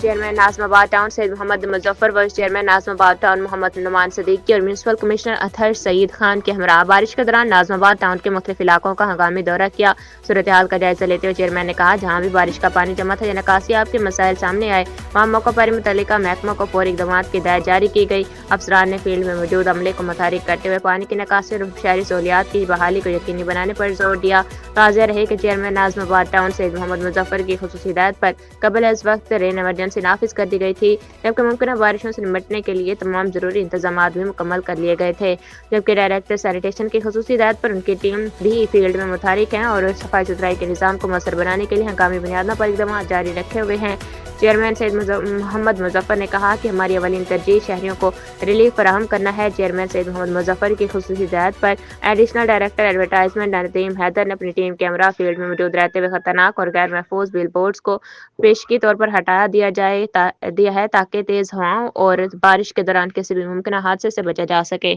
Chairman ناظم آباد town سید محمد Muzaffar, vice chairman ناظم آباد town محمد نعمان صدیقی اور میونسپل کمشنر اطہر سعید خان کے ہمراہ بارش کے دوران ناظم آباد ٹاؤن کے مختلف علاقوں کا ہنگامی دورہ کیا۔ صورتحال کا جائزہ لیتے ہوئے چیئرمین نے کہا جہاں بھی بارش کا پانی جمع تھا یا نکاسیاب کے مسائل سامنے آئے وہاں موقع پر متعلقہ محکموں کو فوری اقدامات کی ہدایت جاری کی گئی۔ افسران نے فیلڈ میں موجود عملے کو متحرک کرتے ہوئے پانی کی نکاسی اور شہری سہولیات کی بحالی کو یقینی بنانے پر زور دیا۔ واضح رہے کہ چیئرمین ناظم آباد ٹاؤن سید محمد مظفر کی خصوصی ہدایت پر قبل از وقت رین ایمرجنسی نافذ کر دی گئی تھی، جبکہ ممکنہ بارشوں سے نمٹنے کے لیے تمام ضروری انتظامات بھی مکمل کر لیے گئے تھے، جبکہ ڈائریکٹر سینیٹیشن کی خصوصی ہدایت پر ان کی ٹیم بھی فیلڈ میں متحرک ہیں اور صفائی ستھرائی کے نظام کو مؤثر بنانے کے لیے ہنگامی بنیادوں پر اقدامات جاری رکھے ہوئے ہیں۔ چیئرمین سید محمد مظفر نے کہا کہ ہماری اولین ترجیح شہریوں کو ریلیف فراہم کرنا ہے۔ چیئرمین سید محمد مظفر کی خصوصی ہدایت پر additional director advertisement Nadeem Haider نے اپنی ٹیم کے ہمراہ فیلڈ میں موجود رہتے ہوئے خطرناک اور غیر محفوظ بل بورڈز کو پیشگی طور پر ہٹا دیا ہے تاکہ تیز ہواؤں اور بارش کے دوران کسی بھی ممکنہ حادثے سے بچا جا سکے۔